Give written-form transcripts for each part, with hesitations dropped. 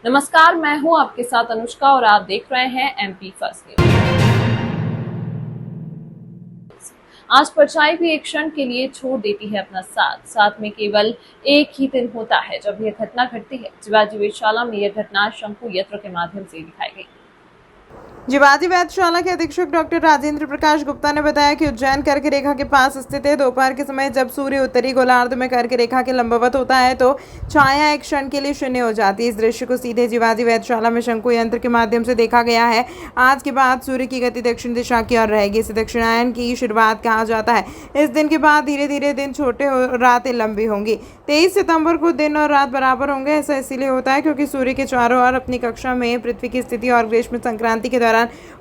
नमस्कार, मैं हूं आपके साथ अनुष्का और आप देख रहे हैं एमपी फर्स्ट न्यूज। आज परछाई भी एक क्षण के लिए छोड़ देती है अपना साथ। साथ में केवल एक ही दिन होता है जब यह घटना घटती है। जिवाजी वेधशाला में यह घटना शंकु यंत्र के माध्यम से दिखाई गई। जिवाजी वेधशाला के अधीक्षक डॉक्टर राजेंद्र प्रकाश गुप्ता ने बताया कि उज्जैन कर्क रेखा के पास स्थित है। दोपहर के समय जब सूर्य उत्तरी गोलार्ध में कर्क रेखा के लंबवत होता है तो छाया एक क्षण के लिए शून्य हो जाती है। इस दृश्य को सीधे जिवाजी वेधशाला में शंकु यंत्र के माध्यम से देखा गया है। आज के बाद सूर्य की गति दक्षिण दिशा की ओर रहेगी। इसे दक्षिणायन की शुरुआत कहा जाता है। इस दिन के बाद धीरे धीरे दिन छोटे हो रातें लंबी होंगी। 23 सितंबर को दिन और रात बराबर होंगे। ऐसा इसीलिए होता है क्योंकि सूर्य के चारों ओर अपनी कक्षा में पृथ्वी की स्थिति और ग्रीष्म संक्रांति के दौरान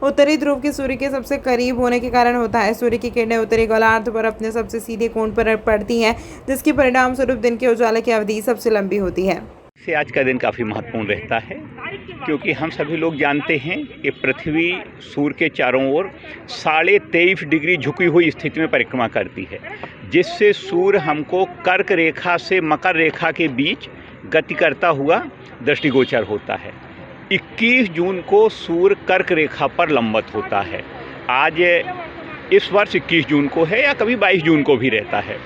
उत्तरी ध्रुव के सूर्य के सबसे करीब होने के कारण होता है। सूर्य की किरणें उत्तरी गोलार्ध पर अपने सबसे सीधे कोण पर पड़ती हैं, जिसके परिणाम स्वरूप दिन के उजाले की अवधि सबसे लंबी होती है। से आज का दिन काफ़ी महत्वपूर्ण रहता है क्योंकि हम सभी लोग जानते हैं कि पृथ्वी सूर्य के चारों ओर 23.5 डिग्री झुकी हुई स्थिति में परिक्रमा करती है, जिससे सूर्य हमको कर्क रेखा से मकर रेखा के बीच गति करता हुआ दृष्टिगोचर होता है। 21 जून को सूर्य कर्क रेखा पर लंबवत होता है। आज इस वर्ष 21 जून को है या कभी 22 जून को भी रहता है।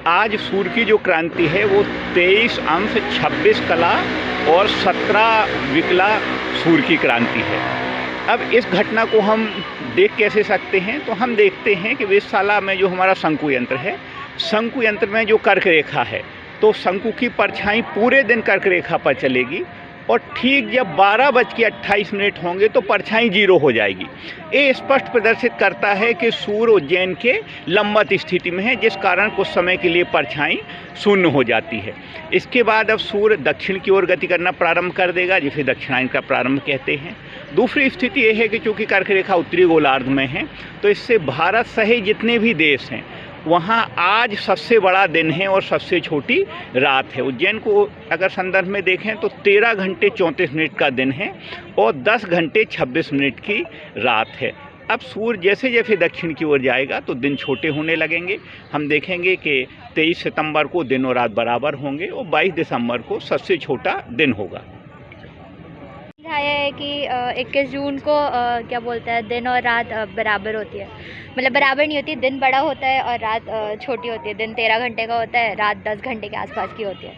आज सूर्य की जो क्रांति है वो 23 अंश 26 कला और 17 विकला सूर्य की क्रांति है। अब इस घटना को हम देख कैसे सकते हैं, तो हम देखते हैं कि वेधशाला में जो हमारा शंकु यंत्र है, शंकु यंत्र में जो कर्क रेखा है, तो शंकु की परछाई पूरे दिन कर्क रेखा पर चलेगी और ठीक जब 12:28 होंगे तो परछाई 0 हो जाएगी। ये स्पष्ट प्रदर्शित करता है कि सूर्य उज्जैन के लंबवत स्थिति में है, जिस कारण कुछ समय के लिए परछाई शून्य हो जाती है। इसके बाद अब सूर्य दक्षिण की ओर गति करना प्रारंभ कर देगा, जिसे दक्षिणायन का प्रारंभ कहते हैं। दूसरी स्थिति ये है कि चूँकि कर्क रेखा उत्तरी गोलार्ध में है, तो इससे भारत सहित जितने भी देश हैं वहाँ आज सबसे बड़ा दिन है और सबसे छोटी रात है। उज्जैन को अगर संदर्भ में देखें तो 13 घंटे 34 मिनट का दिन है और 10 घंटे 26 मिनट की रात है। अब सूर्य जैसे जैसे दक्षिण की ओर जाएगा तो दिन छोटे होने लगेंगे। हम देखेंगे कि 23 सितंबर को दिन और रात बराबर होंगे और 22 दिसंबर को सबसे छोटा दिन होगा। दिखाया है कि 21 जून को क्या बोलते हैं, दिन और रात बराबर होती है। मतलब बराबर नहीं होती, दिन बड़ा होता है और रात छोटी होती है। दिन 13 घंटे का होता है, रात 10 घंटे के आसपास की होती है।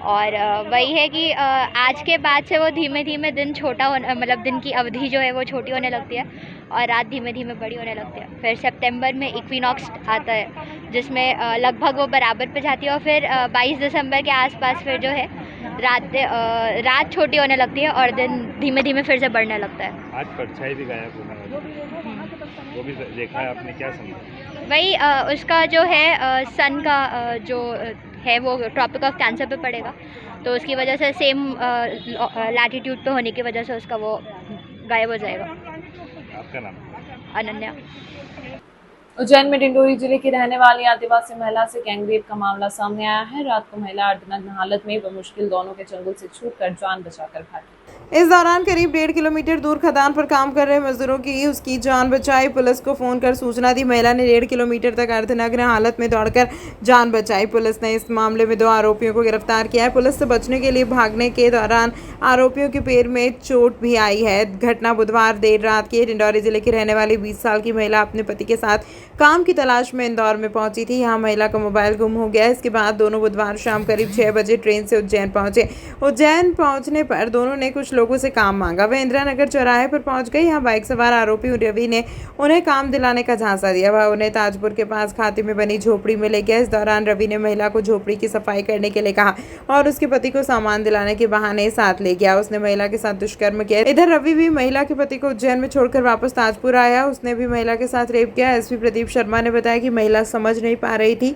और वही है कि आज के बाद से वो धीमे धीमे दिन छोटा होना, मतलब दिन की अवधि जो है वो छोटी होने लगती है और रात धीमे धीमे बड़ी होने लगती है। फिर सितंबर में इक्विनॉक्स आता है, जिसमें लगभग वो बराबर पे जाती है और फिर 22 दिसंबर के आसपास फिर जो है रात छोटी होने लगती है और दिन धीमे धीमे फिर से बढ़ने लगता है। आज परछाई भी गायब होने वाली है, वो भी देखा है आपने, क्या समझा? वही उसका जो है सन का जो है वो ट्रॉपिक ऑफ कैंसर पे पड़ेगा, तो उसकी वजह से सेम लैटिट्यूड पे होने की वजह से उसका वो गायब हो जाएगा। आपका नाम? अनन्या। उज्जैन में डिंडोरी जिले की रहने वाली आदिवासी महिला से गैंगरेप का मामला सामने आया है। रात को महिला अर्धनग्न हालत में बमुश्किल दोनों के चंगुल से छूटकर जान बचाकर भागी। इस दौरान करीब 1.5 किलोमीटर दूर खदान पर काम कर रहे मजदूरों की उसकी जान बचाई। पुलिस को फोन कर सूचना दी। महिला ने 1.5 किलोमीटर तक अर्धनग्न हालत में दौड़कर जान बचाई। पुलिस ने इस मामले में 2 आरोपियों को गिरफ्तार किया है। पुलिस से बचने के लिए भागने के दौरान आरोपियों के पैर में चोट भी आई है। घटना बुधवार देर रात की। डिंडोरी जिले की रहने वाली 20 साल की महिला अपने पति के साथ काम की तलाश में इंदौर में पहुंची थी। यहाँ महिला का मोबाइल गुम हो गया। इसके बाद दोनों बुधवार शाम करीब 6 बजे ट्रेन से उज्जैन पहुंचे। उज्जैन पहुंचने पर दोनों ने कुछ लोगों से काम मांगा। वह इंदिरा नगर चौराहे पर पहुंच गई। यहाँ बाइक सवार आरोपी रवि ने उन्हें काम दिलाने का झांसा दिया। वह उन्हें ताजपुर के पास खाते में बनी झोपड़ी में ले गया। इस दौरान रवि ने महिला को झोपड़ी की सफाई करने के लिए कहा और उसके पति को सामान दिलाने के बहाने साथ ले गया। उसने महिला के साथ दुष्कर्म किया। इधर रवि भी महिला के पति को उज्जैन में छोड़कर वापस ताजपुर आया। उसने भी महिला के साथ रेप किया। एसपी प्रदीप शर्मा ने बताया कि महिला समझ नहीं पा रही थी,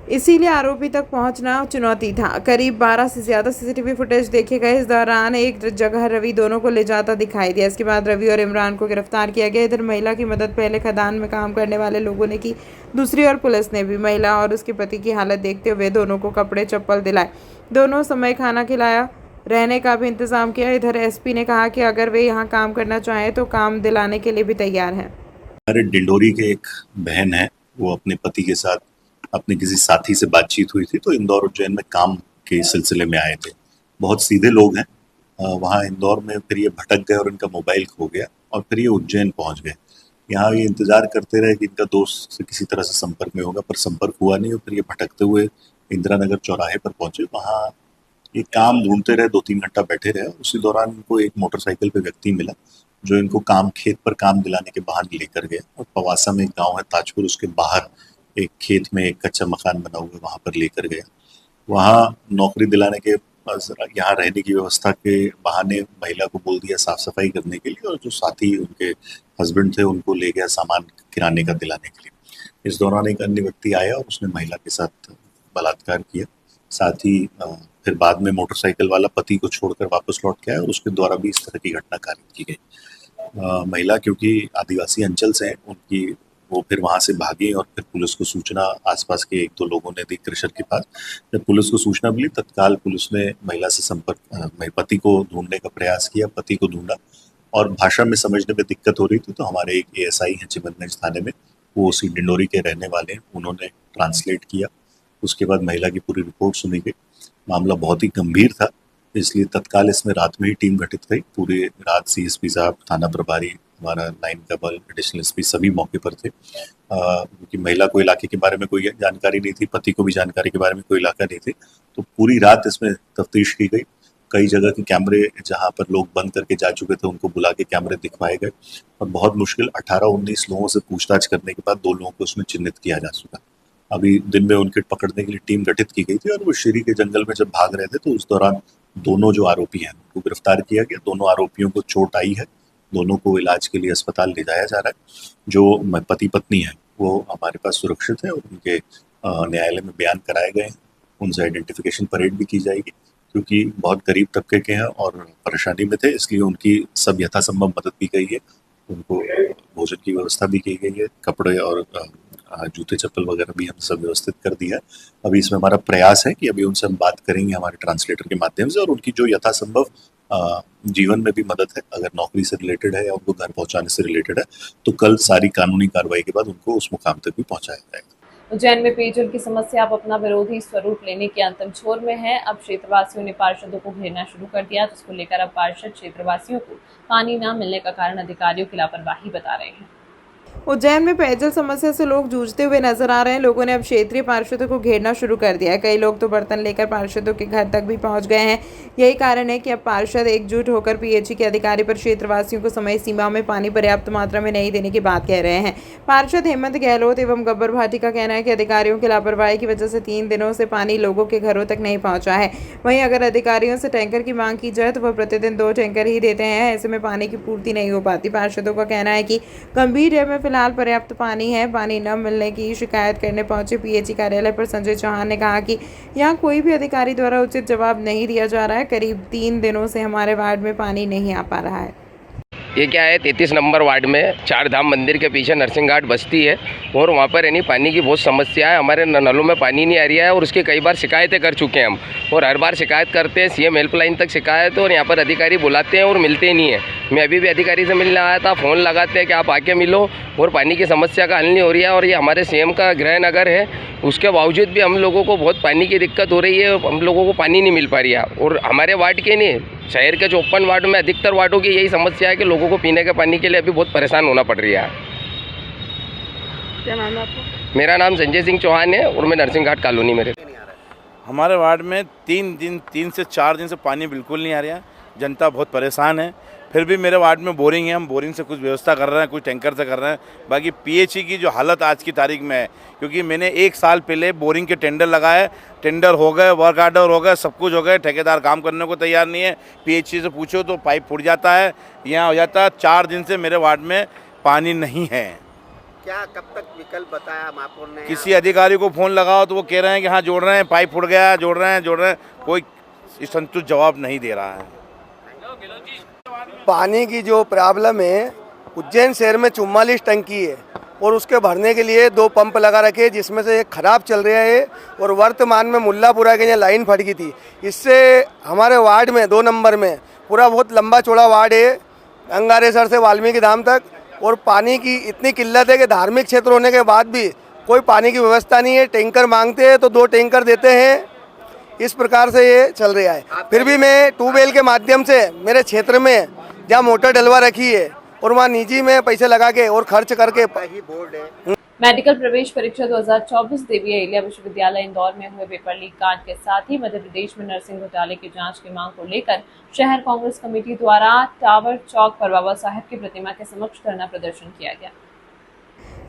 इसीलिए आरोपी तक पहुंचना चुनौती था। करीब 12 से ज्यादा सीसीटीवी फुटेज देखे गए। इस दौरान एक जगह रवि दोनों को ले जाता दिखाई दिया। इसके बाद रवि और इमरान को गिरफ्तार किया गया। इधर महिला की मदद पहले खदान में काम करने वाले लोगों ने की। दूसरी ओर पुलिस ने भी महिला और उसके पति की हालत देखते हुए दोनों को कपड़े चप्पल दिलाए। दोनों समय खाना खिलाया, रहने का भी इंतजाम किया। इधर एसपी ने कहा कि अगर वे यहाँ काम करना चाहें तो काम दिलाने के लिए भी तैयार हैं। हमारे डिंडोरी के एक बहन है, वो अपने पति के साथ अपने किसी साथी से बातचीत हुई थी, तो इंदौर उज्जैन में काम के सिलसिले में आए थे। बहुत सीधे लोग हैं वहाँ इंदौर में फिर ये भटक गए और इनका मोबाइल खो गया और फिर ये उज्जैन पहुँच गए। यहाँ ये इंतज़ार करते रहे कि इनका दोस्त से किसी तरह से संपर्क में होगा, पर संपर्क हुआ नहीं और फिर ये भटकते हुए इंदिरा नगर चौराहे पर पहुँचे। वहाँ ये काम ढूंढते रहे, 2-3 घंटा बैठे रहे। उसी दौरान इनको एक मोटरसाइकिल पे व्यक्ति मिला जो इनको खेत पर काम दिलाने के बहाने लेकर गया और पवासा में एक गांव है ताजपुर, उसके बाहर एक खेत में एक कच्चा मकान बना हुआ है, वहाँ पर लेकर गया। वहाँ नौकरी दिलाने के यहाँ रहने की व्यवस्था के बहाने महिला को बोल दिया साफ सफाई करने के लिए और जो साथी उनके हस्बैंड थे उनको ले गया सामान किराने का दिलाने के लिए। इस दौरान एक अन्य व्यक्ति आया और उसने महिला के साथ बलात्कार किया। साथ ही फिर बाद में मोटरसाइकिल वाला पति को छोड़कर वापस लौट के आया और उसके द्वारा भी इस तरह की घटना कारित की गई। महिला क्योंकि आदिवासी अंचल से हैं, उनकी वो फिर वहाँ से भागी और फिर पुलिस को सूचना आसपास के 1-2 लोगों ने दी क्रशर के पास। जब पुलिस को सूचना मिली तत्काल पुलिस ने महिला से संपर्क पति को ढूंढने का प्रयास किया, पति को ढूंढा और भाषा में समझने में दिक्कत हो रही थी तो हमारे एक एएसआई हैं चिमनगंज थाने में, वो उसी डिंडोरी के रहने वाले हैं, उन्होंने ट्रांसलेट किया। उसके बाद महिला की पूरी रिपोर्ट सुनी गई। मामला बहुत ही गंभीर था, इसलिए तत्काल इसमें रात में ही टीम गठित की। पूरी रात सीएसपी साहब, थाना प्रभारी, हमारा लाइन का बल, एडिशनल एसपी सभी मौके पर थे। क्योंकि महिला को इलाके के बारे में कोई जानकारी नहीं थी, पति को भी जानकारी के बारे में कोई इलाका नहीं थी, तो पूरी रात इसमें तफ्तीश की गई। कई जगह के कैमरे जहाँ पर लोग बंद करके जा चुके थे उनको बुला के कैमरे दिखवाए गए और बहुत मुश्किल 18-19 लोगों से पूछताछ करने के बाद 2 लोगों को उसमें चिन्हित किया जा चुका। अभी दिन में उनके पकड़ने के लिए टीम गठित की गई थी और वो श्री के जंगल में जब भाग रहे थे तो उस दौरान दोनों जो आरोपी हैं उनको गिरफ्तार किया गया। दोनों आरोपियों को चोट आई है, दोनों को इलाज के लिए अस्पताल ले जाया जा रहा है। जो पति पत्नी है वो हमारे पास सुरक्षित है और उनके न्यायालय में बयान कराए गए हैं। उनसे आइडेंटिफिकेशन परेड भी की जाएगी क्योंकि बहुत गरीब तबके के हैं और परेशानी में थे, इसलिए उनकी सब यथासंभव मदद की गई है। उनको भोजन की व्यवस्था भी की गई है, कपड़े और जूते चप्पल वगैरह भी हम सब व्यवस्थित कर दिया है। अभी इसमें हमारा प्रयास है कि अभी उनसे हम बात करेंगे हमारे ट्रांसलेटर के माध्यम से और उनकी जो यथासंभव जीवन में भी मदद है, अगर नौकरी से रिलेटेड है या उनको घर पहुंचाने से रिलेटेड है, तो कल सारी कानूनी कार्रवाई के बाद उनको उस मुकाम तक भी पहुंचाया जाएगा। उज्जैन में पेयजल की समस्या अब अपना विरोधी स्वरूप लेने के अंतिम छोर में है। अब क्षेत्रवासियों ने पार्षदों को घेरना शुरू कर दिया, जिसको लेकर अब पार्षद क्षेत्रवासियों को पानी न मिलने का कारण अधिकारियों की लापरवाही बता रहे हैं। उज्जैन में पेयजल समस्या से लोग जूझते हुए नजर आ रहे हैं। लोगों ने अब क्षेत्रीय पार्षदों को घेरना शुरू कर दिया है। कई लोग तो बर्तन लेकर पार्षदों के घर तक भी पहुंच गए हैं। यही कारण है कि अब पार्षद एकजुट होकर पीएचई के अधिकारी पर क्षेत्रवासियों को समय सीमा में पानी पर्याप्त मात्रा में नहीं देने की बात कह रहे हैं। पार्षद हेमंत गहलोत एवं गब्बर भाटी का कहना है कि अधिकारियों की लापरवाही की वजह से 3 दिनों से पानी लोगों के घरों तक नहीं पहुंचा है। वहीं अगर अधिकारियों से टैंकर की मांग की जाए तो वह प्रतिदिन 2 टैंकर ही देते हैं। ऐसे में पानी की पूर्ति नहीं हो पाती। पार्षदों का कहना है कि गंभीर में फिलहाल पर्याप्त पानी है। पानी न मिलने की शिकायत करने पहुंचे पीएचई कार्यालय पर संजय चौहान ने कहा कि यहां कोई भी अधिकारी द्वारा उचित जवाब नहीं दिया जा रहा है। करीब 3 दिनों से हमारे वार्ड में पानी नहीं आ पा रहा है। ये क्या है, 33 नंबर वार्ड में 4 धाम मंदिर के पीछे नरसिंह घाट बस्ती है और वहाँ पर यानी पानी की बहुत समस्या है। हमारे नलों में पानी नहीं आ रहा है और उसकी कई बार शिकायतें कर चुके हैं हम, और हर बार शिकायत करते हैं, सीएम हेल्पलाइन तक शिकायत, और यहाँ पर अधिकारी बुलाते हैं और मिलते ही नहीं है। मैं अभी भी अधिकारी से मिलने आया था, फ़ोन लगाते हैं कि आप आके मिलो, और पानी की समस्या का हल नहीं हो रही है। और ये हमारे सीएम का गृह नगर है, उसके बावजूद भी हम लोगों को बहुत पानी की दिक्कत हो रही है। हम लोगों को पानी नहीं मिल पा रही है। और हमारे वार्ड के नहीं, शहर के 54 वार्ड में अधिकतर वार्डों की यही समस्या है कि लोगों को पीने के पानी के लिए अभी बहुत परेशान होना पड़ रही है। क्या नाम है आपका? मेरा नाम संजय सिंह चौहान है और मैं नरसिंह घाट कॉलोनी में रहता हूँ। हमारे वार्ड में 3 से 4 दिन से पानी बिल्कुल नहीं आ रहा है। जनता बहुत परेशान है। फिर भी मेरे वार्ड में बोरिंग है, हम बोरिंग से कुछ व्यवस्था कर रहे हैं, कुछ टैंकर से कर रहे हैं। बाकी पीएचई की जो हालत आज की तारीख में है, क्योंकि मैंने 1 साल पहले बोरिंग के टेंडर लगाए, टेंडर हो गए, वर्क आर्डर हो गए, सब कुछ हो गए, ठेकेदार काम करने को तैयार नहीं है। पीएचई से पूछो तो पाइप फूट जाता है, यहाँ हो जाता है। 4 दिन से मेरे वार्ड में पानी नहीं है। क्या कब तक विकल्प बताया महापौर ने? किसी अधिकारी को फ़ोन लगाओ तो वो कह रहे हैं कि हाँ जोड़ रहे हैं, पाइप फूट गया, जोड़ रहे हैं। कोई संतुष्ट जवाब नहीं दे रहा है। पानी की जो प्रॉब्लम है, उज्जैन शहर में 44 टंकी है और उसके भरने के लिए 2 पंप लगा रखे, जिसमें से एक ख़राब चल रहा है और वर्तमान में मुल्लापुरा के यहाँ लाइन फट गई थी। इससे हमारे वार्ड में 2 नंबर में पूरा बहुत लंबा चौड़ा वार्ड है, अंगारेसर से वाल्मीकि धाम तक, और पानी की इतनी किल्लत है कि धार्मिक क्षेत्र होने के बाद भी कोई पानी की व्यवस्था नहीं है। टैंकर मांगते हैं तो 2 टैंकर देते हैं। इस प्रकार से ये चल रहा है। फिर भी मैं ट्यूबवेल के माध्यम से मेरे क्षेत्र में जहाँ मोटर डलवा रखी है और वहाँ निजी में पैसे लगा के और खर्च करके ही बोर्ड है। मेडिकल प्रवेश परीक्षा 2024 देवी अहिल्या विश्वविद्यालय इंदौर में हुए पेपर लीक कांड के साथ ही मध्य प्रदेश में नर्सिंग घोटाले की जांच की मांग को लेकर शहर कांग्रेस कमेटी द्वारा टावर चौक पर बाबा साहेब की प्रतिमा के समक्ष धरना प्रदर्शन किया गया।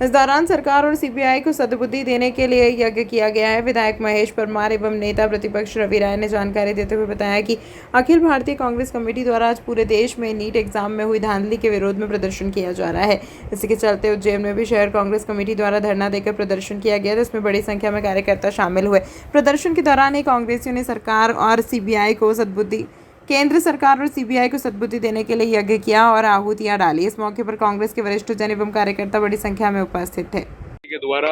इस दौरान सरकार और सीबीआई को सद्बुद्धि देने के लिए यज्ञ किया गया है। विधायक महेश परमार एवं नेता प्रतिपक्ष रवि राय ने जानकारी देते हुए बताया कि अखिल भारतीय कांग्रेस कमेटी द्वारा आज पूरे देश में नीट एग्जाम में हुई धांधली के विरोध में प्रदर्शन किया जा रहा है। इसी के चलते उज्जैन में भी शहर कांग्रेस कमेटी द्वारा धरना देकर प्रदर्शन किया गया, जिसमें बड़ी संख्या में कार्यकर्ता शामिल हुए। प्रदर्शन के दौरान ही कांग्रेसियों ने सरकार और सीबीआई को सद्बुद्धि केंद्र सरकार और सीबीआई को सद्बुद्धि देने के लिए यज्ञ किया और आहूतियां डाली। इस मौके पर कांग्रेस के वरिष्ठ जन एवं कार्यकर्ता बड़ी संख्या में उपस्थित थे। के द्वारा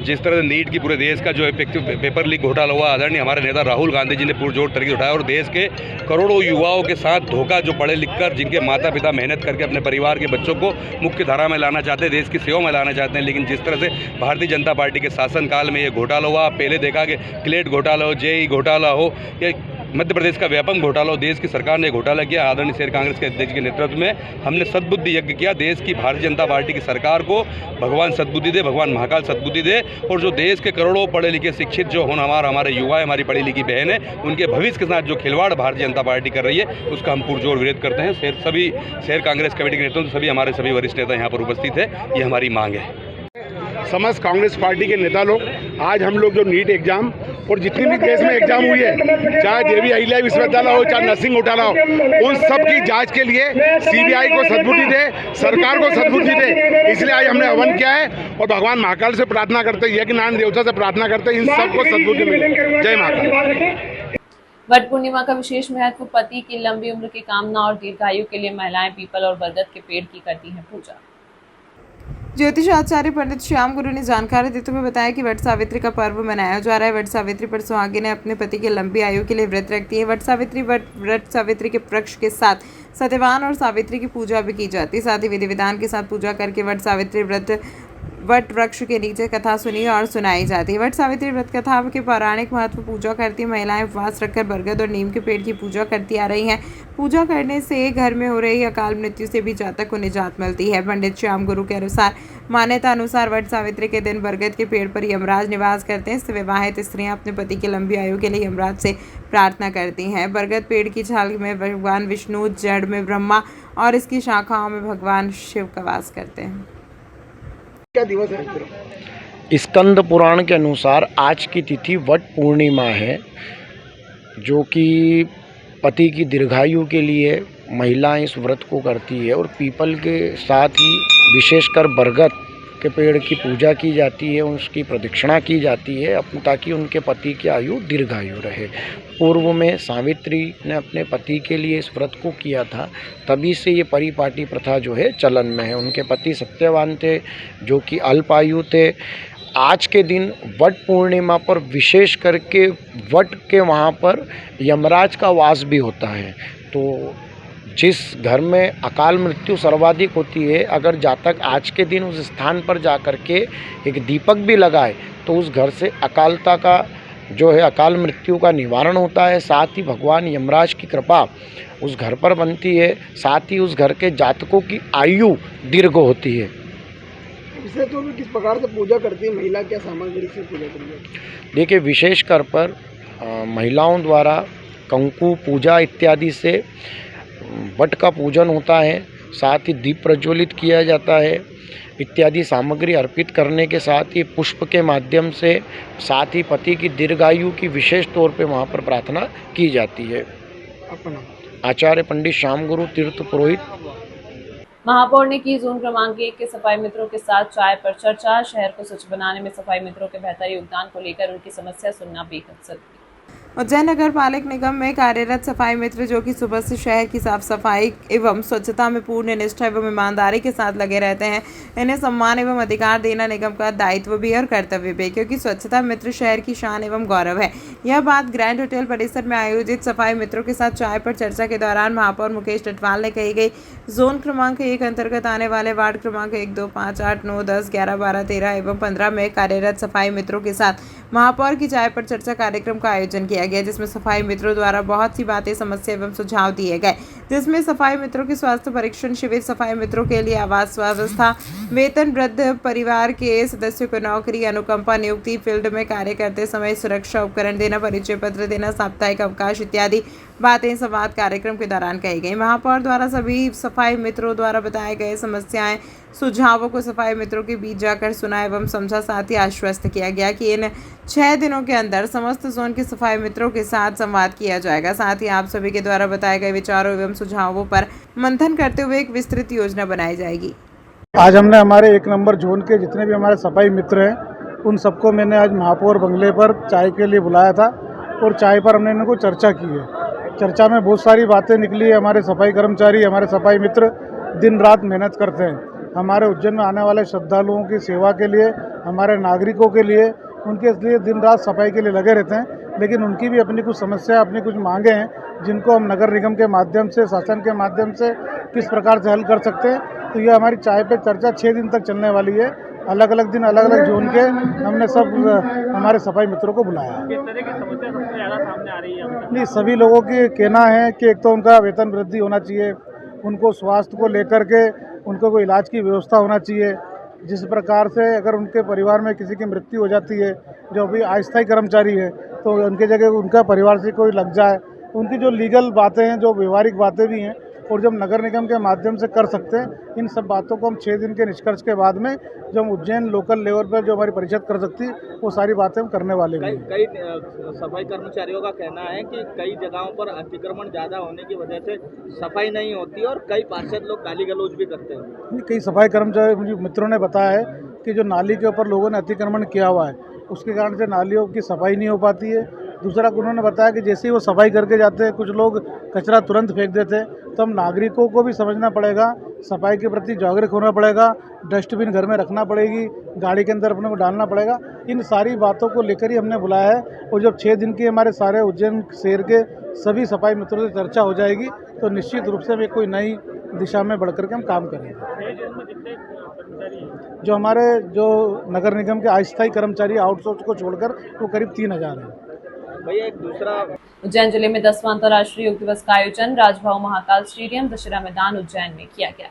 जिस तरह से नीट की पूरे देश का जो इफेक्टिव पेपर लीक घोटाला हुआ, आदरणीय हमारे नेता राहुल गांधी जी ने पुरजोर तरीके उठाया और देश के करोड़ों युवाओं के साथ धोखा, जो पढ़े लिखकर जिनके माता पिता मेहनत करके अपने परिवार के बच्चों को मुख्य धारा में लाना चाहते हैं, देश की सेवा में लाना चाहते हैं, लेकिन जिस तरह से भारतीय जनता पार्टी के शासनकाल में ये घोटाला हुआ, पहले देखा कि क्लेट घोटाला हो, जेई घोटाला हो, या मध्य प्रदेश का व्यापक घोटाला हो, देश की सरकार ने घोटाला किया। आदरणीय शहर कांग्रेस के अध्यक्ष के नेतृत्व में हमने सद्बुद्धि यज्ञ किया। देश की भारतीय जनता पार्टी की सरकार को भगवान सद्बुद्धि दे, भगवान महाकाल सद्बुद्धि दे, और जो देश के करोड़ों पढ़े लिखे शिक्षित जो हों, हमारे युवा है, हमारी पढ़ी लिखी बहन है, उनके भविष्य के साथ जो खिलवाड़ भारतीय जनता पार्टी कर रही है, उसका हम पुरजोर विरोध करते हैं। शहर कांग्रेस कमेटी के नेतृत्व में हमारे सभी वरिष्ठ नेता यहाँ पर उपस्थित है। ये हमारी मांग है। समस्त कांग्रेस पार्टी के नेता लोग आज हम लोग जो नीट एग्जाम और जितनी भी देश में एग्जाम हुई है, चाहे देवी अहिल्या विश्वविद्यालय हो, चाहे नर्सिंग घोटाला हो, उन सब की जांच के लिए सीबीआई को सद्बुद्धि दे, सरकार को सद्बुद्धि दे, इसलिए आज हमने हवन किया है और भगवान महाकाल से प्रार्थना करते हैं, यज्ञ नारायण देवता से प्रार्थना करते हैं, इन सबको सद्बुद्धि मिले। जय महाकाल। वट पूर्णिमा का विशेष महत्व। पति की लंबी उम्र की कामना और दीर्घायु के लिए महिलाएं पीपल और बरगद के पेड़ की करती हैं पूजा। ज्योतिष आचार्य पंडित श्याम गुरु ने जानकारी देते हुए बताया कि वट सावित्री का पर्व मनाया जा रहा है। वट सावित्री पर सुहागिनें अपने पति की लंबी आयु के लिए व्रत रखती है। वट सावित्री के वृक्ष के साथ सत्यवान और सावित्री की पूजा भी की जाती है। साथ ही विधि विधान के साथ पूजा करके वट सावित्री व्रत वट वृक्ष के नीचे कथा सुनी और सुनाई जाती है। वट सावित्री व्रत कथा के पौराणिक महत्व पूजा करती महिलाएं उपवास रखकर बरगद और नीम के पेड़ की पूजा करती आ रही हैं। पूजा करने से घर में हो रही अकाल मृत्यु से भी जातक को निजात मिलती है। पंडित श्याम गुरु के अनुसार मान्यता अनुसार वट सावित्री के दिन बरगद के पेड़ पर यमराज निवास करते हैं। इससे विवाहित स्त्रियां अपने पति की लंबी आयु के लिए यमराज से प्रार्थना करती हैं। बरगद पेड़ की छाल में भगवान विष्णु, जड़ में ब्रह्मा और इसकी शाखाओं में भगवान शिव का वास करते हैं। क्या दिवस है? स्कंद पुराण के अनुसार आज की तिथि वट पूर्णिमा है, जो कि पति की दीर्घायु के लिए महिलाएं इस व्रत को करती है और पीपल के साथ ही विशेषकर बरगद के पेड़ की पूजा की जाती है, उसकी प्रदक्षिणा की जाती है ताकि उनके पति की आयु दीर्घायु रहे। पूर्व में सावित्री ने अपने पति के लिए इस व्रत को किया था, तभी से ये परिपाटी प्रथा जो है चलन में है। उनके पति सत्यवान थे जो कि अल्पायु थे। आज के दिन वट पूर्णिमा पर विशेष करके वट के वहाँ पर यमराज का वास भी होता है। तो जिस घर में अकाल मृत्यु सर्वाधिक होती है, अगर जातक आज के दिन उस स्थान पर जाकर के एक दीपक भी लगाए तो उस घर से अकालता का जो है अकाल मृत्यु का निवारण होता है। साथ ही भगवान यमराज की कृपा उस घर पर बनती है, साथ ही उस घर के जातकों की आयु दीर्घ होती है। इसे तो किस प्रकार से पूजा करती है महिला, क्या सामग्री से पूजा करती है? देखिए, विशेषकर पर महिलाओं द्वारा कंकु पूजा इत्यादि से वट का पूजन होता है। साथ ही दीप प्रज्वलित किया जाता है, इत्यादि सामग्री अर्पित करने के साथ ही पुष्प के माध्यम से, साथ ही पति की दीर्घायु की विशेष तौर पे वहाँ पर प्रार्थना की जाती है। आचार्य पंडित श्याम गुरु तीर्थ पुरोहित। महापौर ने की जोन क्रमांक 1 के सफाई मित्रों के साथ चाय पर चर्चा। शहर को स्वच्छ बनाने में सफाई मित्रों के बेहतर योगदान को लेकर उनकी समस्या सुनना बेहद जरूरी। उज्जैन नगर पालिक निगम में कार्यरत सफाई मित्र जो कि सुबह से शहर की साफ सफाई एवं स्वच्छता में पूर्ण निष्ठा एवं ईमानदारी के साथ लगे रहते हैं। इन्हें सम्मान एवं अधिकार देना निगम का दायित्व भी और कर्तव्य भी, क्योंकि स्वच्छता मित्र शहर की शान एवं गौरव है। यह बात ग्रैंड होटल परिसर में आयोजित सफाई मित्रों के साथ चाय पर चर्चा के दौरान महापौर मुकेश टटवाल ने कही गई। जोन क्रमांक 1 अंतर्गत आने वाले वार्ड क्रमांक 1, 2, 5, 8, 9, 10, 11, 12, 13 एवं 15 में कार्यरत सफाई मित्रों के साथ महापौर की चाय पर चर्चा कार्यक्रम का आयोजन किया गया, जिसमें सफाई मित्रों द्वारा बहुत सी बातें, समस्या एवं सुझाव दिए गए, जिसमें सफाई मित्रों के स्वास्थ्य परीक्षण शिविर, सफाई मित्रों के लिए आवास व्यवस्था, वेतन, वृद्ध परिवार के सदस्यों को नौकरी, अनुकंपा नियुक्ति, फील्ड में कार्य करते समय सुरक्षा उपकरण देना, परिचय पत्र देना, साप्ताहिक अवकाश इत्यादि बातें संवाद कार्यक्रम के दौरान कही गई। महापौर द्वारा सभी सफाई मित्रों द्वारा बताए गए समस्याएं, सुझावों को सफाई मित्रों के बीच जाकर सुना एवं समझा, साथ ही आश्वस्त किया गया कि इन 6 दिनों के अंदर समस्त जोन के सफाई मित्रों के साथ संवाद किया जाएगा। साथ ही आप सभी के द्वारा बताए गए विचारों एवं सुझावों पर मंथन करते हुए एक विस्तृत योजना बनाई जाएगी। आज हमने हमारे 1 नंबर जोन के जितने भी हमारे सफाई मित्र हैं उन सबको मैंने आज महापौर बंगले पर चाय के लिए बुलाया था और चाय पर हमने इनको चर्चा की है। चर्चा में बहुत सारी बातें निकली है। हमारे सफाई कर्मचारी, हमारे सफाई मित्र दिन रात मेहनत करते हैं। हमारे उज्जैन में आने वाले श्रद्धालुओं की सेवा के लिए, हमारे नागरिकों के लिए, उनके लिए दिन रात सफाई के लिए लगे रहते हैं। लेकिन उनकी भी अपनी कुछ समस्या, अपनी कुछ मांगे हैं जिनको हम नगर निगम के माध्यम से, शासन के माध्यम से किस प्रकार से हल कर सकते हैं। तो ये हमारी चाय पे चर्चा 6 दिन तक चलने वाली है। अलग अलग दिन, अलग अलग जोन के हमने सब हमारे सफाई मित्रों को बुलाया है। किस तरह की समस्या सबसे ज़्यादा सामने आ रही है? नहीं, सभी लोगों की कहना है कि एक तो उनका वेतन वृद्धि होना चाहिए, उनको स्वास्थ्य को लेकर के उनको कोई इलाज की व्यवस्था होना चाहिए। जिस प्रकार से अगर उनके परिवार में किसी की मृत्यु हो जाती है, जो अभी अस्थायी कर्मचारी है, तो उनके जगह उनका परिवार से कोई लग जाए। उनकी जो लीगल बातें हैं, जो व्यवहारिक बातें भी हैं, और जब नगर निगम के माध्यम से कर सकते हैं, इन सब बातों को हम 6 दिन के निष्कर्ष के बाद में जो हम उज्जैन लोकल लेवल पर जो हमारी परिषद कर सकती है, वो सारी बातें हम करने वाले हैं। कई सफाई कर्मचारियों का कहना है कि कई जगहों पर अतिक्रमण ज़्यादा होने की वजह से सफाई नहीं होती और कई पार्षद लोग गाली गलौज भी करते हैं। कई सफाई कर्मचारी मित्रों ने बताया है कि जो नाली के ऊपर लोगों ने अतिक्रमण किया हुआ है, उसके कारण से नालियों की सफाई नहीं हो पाती है। दूसरा, उन्होंने बताया कि जैसे ही वो सफाई करके जाते हैं, कुछ लोग कचरा तुरंत फेंक देते हैं। तो हम नागरिकों को भी समझना पड़ेगा, सफाई के प्रति जागरूक होना पड़ेगा, डस्टबिन घर में रखना पड़ेगी, गाड़ी के अंदर अपने को डालना पड़ेगा। इन सारी बातों को लेकर ही हमने बुलाया है। और जब 6 दिन की हमारे सारे उज्जैन शहर के सभी सफाई मित्रों से चर्चा हो जाएगी, तो निश्चित रूप से कोई नई दिशा में बढ़ करके हम काम करेंगे। जो हमारे नगर निगम के अस्थायी कर्मचारी आउटसोर्स को छोड़कर वो करीब 3000 हैं। भैया, एक दूसरा, उज्जैन जिले में 10वां अंतर्राष्ट्रीय योग दिवस का आयोजन राजभाव महाकाल स्टेडियम दशहरा मैदान उज्जैन में किया गया।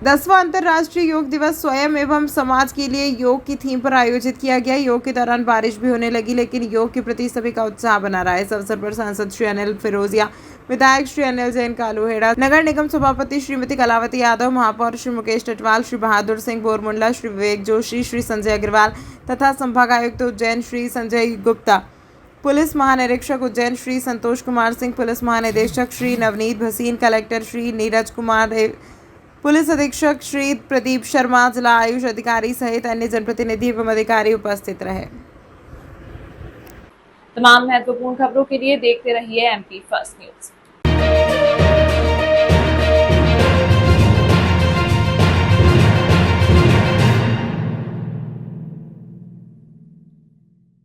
10वां अंतर्राष्ट्रीय योग दिवस स्वयं एवं समाज के लिए योग की थीम पर आयोजित किया गया। योग के दौरान बारिश भी होने लगी, लेकिन योग के प्रति सभी का उत्साह बना रहा है। इस अवसर पर सांसद श्री अनिल फिरोजिया, विधायक श्री अनिल जैन कालूहेड़ा, नगर निगम सभापति श्रीमती कलावती यादव, महापौर श्री मुकेश टटवाल, श्री बहादुर सिंह बोरमुंडला, श्री विवेक जोशी, श्री संजय अग्रवाल तथा संभागायुक्त उज्जैन श्री संजय गुप्ता, पुलिस महानिरीक्षक उज्जैन श्री संतोष कुमार सिंह, पुलिस महानिदेशक श्री नवनीत भसीन, कलेक्टर श्री नीरज कुमार, पुलिस अधीक्षक श्री प्रदीप शर्मा, जिला आयुष अधिकारी सहित अन्य जनप्रतिनिधि एवं अधिकारी उपस्थित रहे। तमाम महत्वपूर्ण खबरों के लिए देखते रहिए MP फर्स्ट न्यूज।